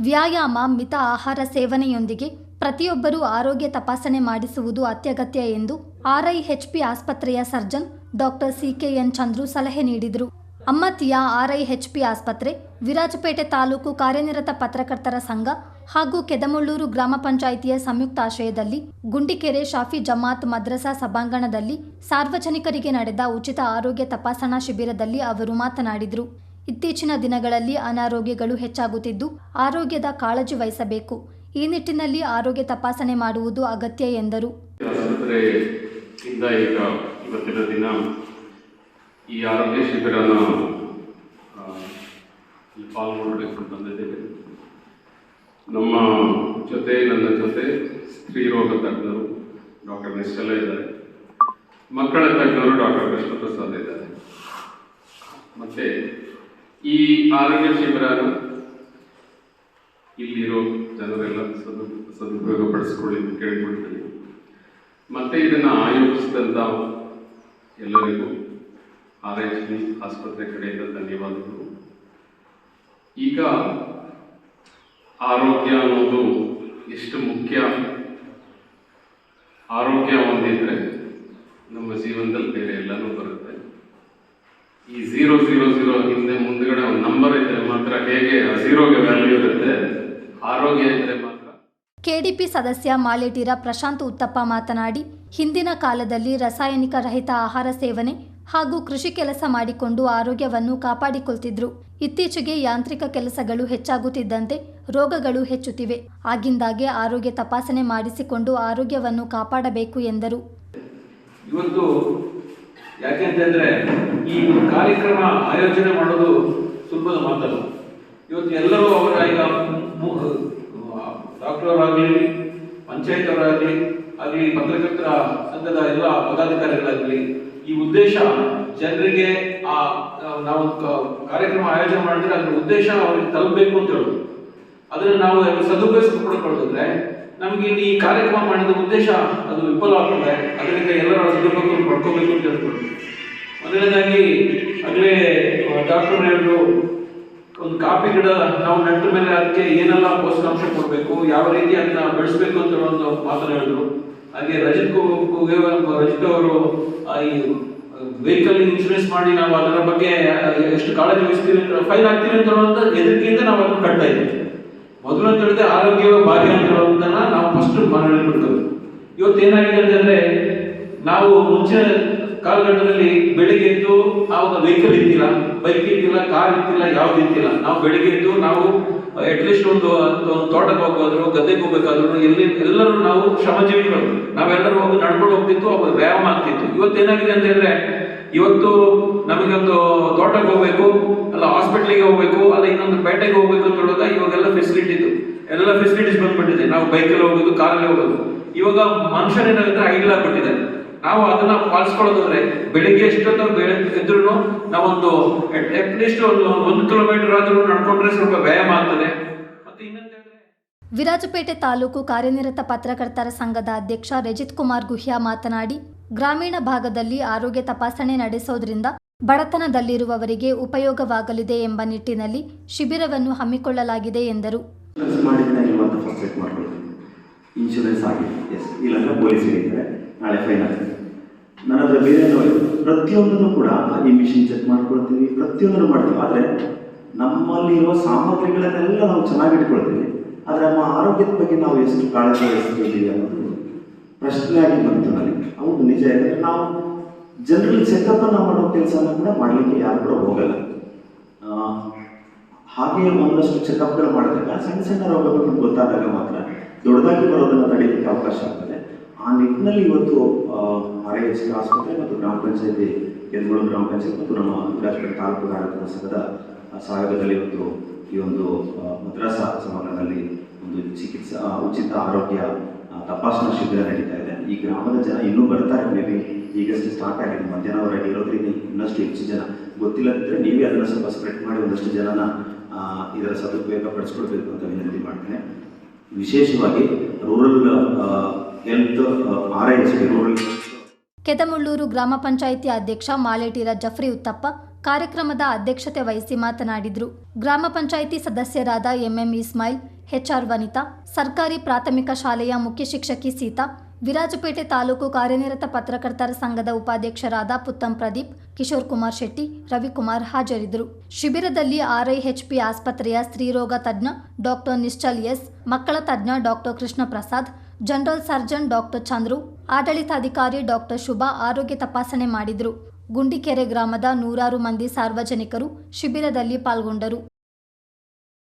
ವ್ಯಾಯಾಮ, ಮಿತ ಆಹಾರ ಸೇವನೆಯೊಂದಿಗೆ ಪ್ರತಿಯೊಬ್ಬರೂ ಆರೋಗ್ಯ ತಪಾಸಣೆ ಮಾಡಿಸುವುದು ಅತ್ಯಗತ್ಯ ಎಂದು RIHP ಆಸ್ಪತ್ರೆಯ ಸರ್ಜನ್ ಡಾಕ್ಟರ್ CKN ಚಂದ್ರು ಸಲಹೆ ನೀಡಿದರು. ಅಮ್ಮತ್ತಿಯ RIHP ಆಸ್ಪತ್ರೆ, ವಿರಾಜಪೇಟೆ ತಾಲೂಕು ಕಾರ್ಯನಿರತ ಪತ್ರಕರ್ತರ ಸಂಘ ಹಾಗೂ ಕೆದಮುಳ್ಳೂರು ಗ್ರಾಮ ಪಂಚಾಯಿತಿಯ ಸಂಯುಕ್ತ ಆಶ್ರಯದಲ್ಲಿ ಗುಂಡಿಕೆರೆ ಶಾಫಿ ಜಮಾತ್ ಮದ್ರಸಾ ಸಭಾಂಗಣದಲ್ಲಿ ಸಾರ್ವಜನಿಕರಿಗೆ ನಡೆದ ಉಚಿತ ಆರೋಗ್ಯ ತಪಾಸಣಾ ಶಿಬಿರದಲ್ಲಿ ಅವರು ಮಾತನಾಡಿದರು. ಇತ್ತೀಚಿನ ದಿನಗಳಲ್ಲಿ ಅನಾರೋಗ್ಯಗಳು ಹೆಚ್ಚಾಗುತ್ತಿದ್ದು ಆರೋಗ್ಯದ ಕಾಳಜಿ ವಹಿಸಬೇಕು. ಈ ನಿಟ್ಟಿನಲ್ಲಿ ಆರೋಗ್ಯ ತಪಾಸಣೆ ಮಾಡುವುದು ಅಗತ್ಯ ಎಂದರು. ಇವತ್ತಿನ ದಿನ ಈ ಆರೋಗ್ಯ ಶಿಬಿರನ ಪಾಲ್ಗೊಳ್ಳಬೇಕು ಬಂದಿದ್ದೇವೆ. ನನ್ನ ಜೊತೆ ಸ್ತ್ರೀರೋಗ ತಜ್ಞರು ಡಾಕ್ಟರ್ ನಿಶ್ಚಲ ಇದ್ದಾರೆ, ಮಕ್ಕಳ ತಜ್ಞರು ಡಾಕ್ಟರ್ ಕೃಷ್ಣಪ್ರಸಾದ್ ಇದ್ದಾರೆ. ಮತ್ತೆ ಈ ಆರೋಗ್ಯ ಶಿಬಿರನ ಇಲ್ಲಿರೋ ಜನರೆಲ್ಲ ಸದುಪಯೋಗ ಪಡಿಸ್ಕೊಳ್ಳಿ ಅಂತ ಕೇಳ್ಕೊಳ್ತೀನಿ. ಮತ್ತೆ ಇದನ್ನು ಆಯೋಜಿಸಿದಂಥ ಎಲ್ಲರಿಗೂ RIHP ಆಸ್ಪತ್ರೆ ಕಡೆಯಿಂದ ಧನ್ಯವಾದಗಳು. ಈಗ ಆರೋಗ್ಯ ಅನ್ನೋದು ಎಷ್ಟು ಮುಖ್ಯ. ಆರೋಗ್ಯ ಹೊಂದಿದ್ರೆ ನಮ್ಮ ಜೀವನದಲ್ಲಿ ಬೇರೆ ಎಲ್ಲನೂ ಬರುತ್ತೆ. ಈ 000 ಹಿಂದೆ ಮುಂದ್ಗಡೆ ಒಂದು ನಂಬರ್ ಇದ್ರೆ ಮಾತ್ರ ಹೇಗೆ ಝೀರೋಗೆ ವ್ಯಾಲ್ಯೂ ಇರುತ್ತೆ, ಆರೋಗ್ಯ ಇದ್ರೆ ಮಾತ್ರ. KDP ಸದಸ್ಯ ಮಾಲೇಟಿರ ಪ್ರಶಾಂತ್ ಉತ್ತಪ್ಪ ಮಾತನಾಡಿ, ಹಿಂದಿನ ಕಾಲದಲ್ಲಿ ರಾಸಾಯನಿಕ ರಹಿತ ಆಹಾರ ಸೇವನೆ ಹಾಗೂ ಕೃಷಿ ಕೆಲಸ ಮಾಡಿಕೊಂಡು ಆರೋಗ್ಯವನ್ನು ಕಾಪಾಡಿಕೊಳ್ತಿದ್ರು. ಇತ್ತೀಚೆಗೆ ಯಾಂತ್ರಿಕ ಕೆಲಸಗಳು ಹೆಚ್ಚಾಗುತ್ತಿದ್ದಂತೆ ರೋಗಗಳು ಹೆಚ್ಚುತ್ತಿವೆ. ಆಗಿಂದಾಗೆ ಆರೋಗ್ಯ ತಪಾಸಣೆ ಮಾಡಿಸಿಕೊಂಡು ಆರೋಗ್ಯವನ್ನು ಕಾಪಾಡಬೇಕು ಎಂದರು. ಇವತ್ತು ಯಾಕೆಂತಂದ್ರೆ ಈ ಕಾರ್ಯಕ್ರಮ ಆಯೋಜನೆ ಮಾಡೋದು ಸುಲಭದ ಮಾತಲ್ಲ. ಇವತ್ತು ಎಲ್ಲರೂ ಅವರ ಈಗ ಡಾಕ್ಟರ್ ಅವರಾಗಲಿ, ಪಂಚಾಯತ್ ಅವರಾಗಲಿ ಆಗಲಿ, ಪತ್ರಕರ್ತರ ಸಂಘದ ಎಲ್ಲ ಪದಾಧಿಕಾರಿಗಳಾಗಲಿ, ಈ ಉದ್ದೇಶ ಜನರಿಗೆ ನಾವು ಕಾರ್ಯಕ್ರಮ ಆಯೋಜನೆ ಮಾಡಿದ್ರೆ ಅದರ ಉದ್ದೇಶ ಅವರಿಗೆ ತಲುಪಬೇಕು ಅಂತ ಹೇಳೋದು. ಅದನ್ನು ನಾವು ಸದುಪಯೋಗಿಸಿಕೊಳ್ಳೋದ್ರೆ ನಮಗೆ ಈ ಕಾರ್ಯಕ್ರಮ ಮಾಡಿದ ಉದ್ದೇಶ ಅದು ವಿಫಲವಾಗ್ತದೆ. ಅದರಿಂದ ಎಲ್ಲರ ಸದುಪಯೋಗ ಪಡ್ಕೋಬೇಕು ಅಂತ ಹೇಳ್ಕೊಂಡು ಮೊದಲನೇದಾಗಿ ಆಗಲೇ ಡಾಕ್ಟರ್ ಹೇಳಿದ್ರು, ಒಂದು ಕಾಫಿ ಗಿಡ ನಾವು ನೆಟ್ಟ ಮೇಲೆ ಅದಕ್ಕೆ ಏನೆಲ್ಲ ಪೋಷಕಾಂಶ ಕೊಡಬೇಕು, ಯಾವ ರೀತಿ ಅದನ್ನ ಬೆಳೆಸಬೇಕು ಅಂತ ಒಂದು ಮಾತನ್ನು ಹೇಳಿದ್ರು. ಹಾಗೆ ರಜಿತ್ ಅವರು ಈ ವೆಹಿಕಲ್ ಇನ್ಶೂರೆನ್ಸ್ ಮಾಡಿ ನಾವು ಅದರ ಬಗ್ಗೆ ಎಷ್ಟು ಕಾಳಜಿ ವಹಿಸ್ತೀವಿ ಅಂತ, ಫೈನ್ ಆಗ್ತೀವಿ ಅಂತ ಹೇಳುವಂತ ಹೆದರಿಕೆಯಿಂದ ನಾವು ಅದನ್ನು ಕಟ್ತಾ ಇದ್ದೀವಿ. ಮೊದಲು ಅಂತ ಹೇಳಿದ್ರೆ ಆರೋಗ್ಯ ಭಾಗ್ಯ ಅಂತ ಹೇಳುವಂತನ್ನ ನಾವು ಫಸ್ಟ್ ಮನವಿ ಬಿಡ್ತೇವೆ. ಇವತ್ತು ಏನಾಗಿದೆ ಅಂತಂದ್ರೆ, ನಾವು ಮುಂಚಿನ ಕಾಲಘಟ್ಟದಲ್ಲಿ ಬೆಳಿಗ್ಗೆ ಎದ್ದು ಆವಾಗ ವೆಹಿಕಲ್ ಇದ್ದಿಲ್ಲ, ಬೈಕ್ ಇದ್ದಿಲ್ಲ, ಕಾರ್ ಇದ್ದಿಲ್ಲ, ಯಾವ್ದು ಇದ್ದಿಲ್ಲ. ನಾವು ಬೆಳಿಗ್ಗೆ ಎದ್ದು ನಾವು ಅಟ್ಲೀಸ್ಟ್ ಒಂದು ತೋಟಕ್ಕೆ ಹೋಗೋದ್ರು, ಗದ್ದೆಗೆ ಹೋಗ್ಬೇಕಾದ್ರು ಎಲ್ಲರೂ ನಾವು ಶ್ರಮಜೀವಿಗಳು, ನಾವೆಲ್ಲರೂ ಹೋಗಿ ನಡ್ಕೊಂಡು ಹೋಗ್ತಿತ್ತು, ಅವಾಗ ವ್ಯಾಯಾಮ ಆಗ್ತಿತ್ತು. ಇವತ್ತು ಏನಾಗಿದೆ ಅಂತ ಹೇಳಿದ್ರೆ, ಇವತ್ತು ನಮಗೊಂದು ತೋಟಕ್ಕೆ ಹೋಗ್ಬೇಕು, ಅಲ್ಲ ಹಾಸ್ಪಿಟ್ಲಿಗೆ ಹೋಗ್ಬೇಕು, ಅಲ್ಲ ಇನ್ನೊಂದು ಪೇಟೆಗೆ ಹೋಗ್ಬೇಕು ಅಂತ ಹೇಳುವಾಗ ಇವಾಗೆಲ್ಲ ಎಲ್ಲ ಫೆಸಿಲಿಟೀಸ್ ಬಂದ್ಬಿಟ್ಟಿದೆ. ನಾವು ಬೈಕಲ್ಲಿ ಹೋಗೋದು, ಕಾರಲ್ಲಿ ಹೋಗೋದು. ಇವಾಗ ಮನುಷ್ಯನೇನಾಗುತ್ತೆ, ಐಡಲ್ ಆಗ್ಬಿಟ್ಟಿದೆ. ನಾವು ಅದನ್ನ ಪಾಲಿಸ್ಕೊಳ್ಳೋದಾದ್ರೆ ಬೆಳಿಗ್ಗೆ ಎಷ್ಟೊತ್ತು ಎದ್ರು ನಾವೊಂದು ಅಟ್ಲೀಸ್ಟ್ ಒಂದು 1 ಕಿಲೋಮೀಟರ್ ಆದ್ರೂ ನಡ್ಕೊಂಡ್ರೆ ಸ್ವಲ್ಪ ವ್ಯಾಯಾಮ ಆಗ್ತದೆ. ಮತ್ತೆ ಇನ್ನೊಂದೇಂದ್ರೆ, ವಿರಾಜಪೇಟೆ ತಾಲೂಕು ಕಾರ್ಯನಿರತ ಪತ್ರಕರ್ತರ ಸಂಘದ ಅಧ್ಯಕ್ಷ ರಜಿತ್ ಕುಮಾರ್ ಗುಹ್ಯಾ ಮಾತನಾಡಿ, ಗ್ರಾಮೀಣ ಭಾಗದಲ್ಲಿ ಆರೋಗ್ಯ ತಪಾಸಣೆ ನಡೆಸೋದ್ರಿಂದ ಬಡತನದಲ್ಲಿರುವವರಿಗೆ ಉಪಯೋಗವಾಗಲಿದೆ ಎಂಬ ನಿಟ್ಟಿನಲ್ಲಿ ಶಿಬಿರವನ್ನು ಹಮ್ಮಿಕೊಳ್ಳಲಾಗಿದೆ ಎಂದರು. ಇನ್ಶೂರೆನ್ಸ್ ಆಗಿದೆ, ಎಸ್, ಇಲ್ಲಾಂದ್ರೆ ಪೊಲೀಸ್ ಹಿಡಿತಾರೆ, ನಾಳೆ ಫೈನ್ ಆಗ್ತದೆ. ನನ್ನ ಹತ್ರ ಬೇರೆ ಪ್ರತಿಯೊಂದನ್ನು ಕೂಡ ಈ ಮಿಷಿನ್ ಚೆಕ್ ಮಾಡ್ಕೊಳ್ತೀವಿ, ಪ್ರತಿಯೊಂದನ್ನು ಮಾಡ್ತೀವಿ. ಆದರೆ ನಮ್ಮಲ್ಲಿರುವ ಸಾಮಗ್ರಿಗಳನ್ನೆಲ್ಲ ನಾವು ಚೆನ್ನಾಗಿ ಇಟ್ಕೊಳ್ತೀವಿ, ಆದರೆ ನಮ್ಮ ಆರೋಗ್ಯದ ಬಗ್ಗೆ ನಾವು ಎಷ್ಟು ಕಾಳಜಿ ವಹಿಸ್ತಿದ್ದೀವಿ ಅನ್ನೋದು ಪ್ರಶ್ನೆಯಾಗಿ ಬಂತು ನನಗೆ. ಹೌದು, ನಿಜ. ಯಾಕಂದರೆ ನಾವು ಜನರಲ್ ಚೆಕಪ್ಪನ್ನು ಮಾಡೋ ಕೆಲಸನ ಕೂಡ ಮಾಡಲಿಕ್ಕೆ ಯಾರು ಕೂಡ ಹೋಗಲ್ಲ. ಹಾಗೆ ಒಂದಷ್ಟು ಚೆಕಪ್ಗಳು ಮಾಡಿದಾಗ ಸಣ್ಣ ರೋಗಗಳು ಗೊತ್ತಾದಾಗ ಮಾತ್ರ ದೊಡ್ಡದಾಗಿ ಬರೋದನ್ನು ತಡೆಯಲಿಕ್ಕೆ ಅವಕಾಶ ಆಗ್ತದೆ. ಆ ನಿಟ್ಟಿನಲ್ಲಿ ಇವತ್ತು RIHP ಆಸ್ಪತ್ರೆ ಮತ್ತು ಗ್ರಾಮ ಪಂಚಾಯತಿ, ಕೆದಮುಳ್ಳೂರು ಗ್ರಾಮ ಪಂಚಾಯತ್ ಮತ್ತು ನಮ್ಮ ವಿರಾಜಪೇಟೆ ತಾಲೂಕು ಆಡಳಿತ ಸಂಘದ ಸಹಯೋಗದಲ್ಲಿ ಇವತ್ತು ಈ ಒಂದು ಮದ್ರಸಾ ಸಭಾಂಗಣದಲ್ಲಿ ಒಂದು ಉಚಿತ ಆರೋಗ್ಯ ತಪಾಸಣಾ ಶಿಬಿರ ನಡೀತಾ ಇದೆ. ಈ ಗ್ರಾಮದ ಜನ ಇನ್ನೂ ಬರ್ತಾರೆ, ಮೇ ಬಿ ಈಗಷ್ಟೇ ಸ್ಟಾರ್ಟ್ ಆಗಿದೆ, ಮಧ್ಯಾಹ್ನವರೆಗೆ ಇರೋದ್ರಿಂದ ಇನ್ನಷ್ಟು ಹೆಚ್ಚು ಜನ ಗೊತ್ತಿಲ್ಲದಿದ್ದರೆ ನೀವೇ ಅದನ್ನು ಸ್ವಲ್ಪ ಸ್ಪ್ರೆಡ್ ಮಾಡಿ ಒಂದಷ್ಟು ಜನನ ಇದರ ಸದುಪಯೋಗ ಪಡಿಸ್ಕೊಳ್ಬೇಕು ಅಂತ ವಿನಂತಿ ಮಾಡ್ತೇನೆ. ವಿಶೇಷವಾಗಿ rural health RIHP rural. Kedamullur ಗ್ರಾಮ ಪಂಚಾಯಿತಿ ಅಧ್ಯಕ್ಷ ಮಾಲೇಟಿರ ಜಫ್ರಿ ಉತ್ತಪ್ಪ ಕಾರ್ಯಕ್ರಮದ ಅಧ್ಯಕ್ಷತೆ ವಹಿಸಿ ಮಾತನಾಡಿದರು. ಗ್ರಾಮ ಪಂಚಾಯಿತಿ ಸದಸ್ಯರಾದ MM ಇಸ್ಮಾಯಿಲ್, HR ವನಿತಾ, ಸರ್ಕಾರಿ ಪ್ರಾಥಮಿಕ ಶಾಲೆಯ ಮುಖ್ಯ ಶಿಕ್ಷಕಿ ಸೀತಾ, ವಿರಾಜಪೇಟೆ ತಾಲೂಕು ಕಾರ್ಯನಿರತ ಪತ್ರಕರ್ತರ ಸಂಘದ ಉಪಾಧ್ಯಕ್ಷರಾದ ಪುತ್ತಂ ಪ್ರದೀಪ್, ಕಿಶೋರ್ ಕುಮಾರ್ ಶೆಟ್ಟಿ, ರವಿಕುಮಾರ್ ಹಾಜರಿದ್ದರು. ಶಿಬಿರದಲ್ಲಿ RIHP ಆಸ್ಪತ್ರೆಯ ಸ್ತ್ರೀರೋಗ ತಜ್ಞ ಡಾಕ್ಟರ್ ನಿಶ್ಚಲ್ ಎಸ್, ಮಕ್ಕಳ ತಜ್ಞ doctor Krishna Prasad, general surgeon doctor Chandru, ಆಡಳಿತಾಧಿಕಾರಿ ಡಾಕ್ಟರ್ ಶುಭಾ ಆರೋಗ್ಯ ತಪಾಸಣೆ ಮಾಡಿದರು. ಗುಂಡಿಕೆರೆ ಗ್ರಾಮದ ನೂರಾರು ಮಂದಿ ಸಾರ್ವಜನಿಕರು ಶಿಬಿರದಲ್ಲಿ ಪಾಲ್ಗೊಂಡರು.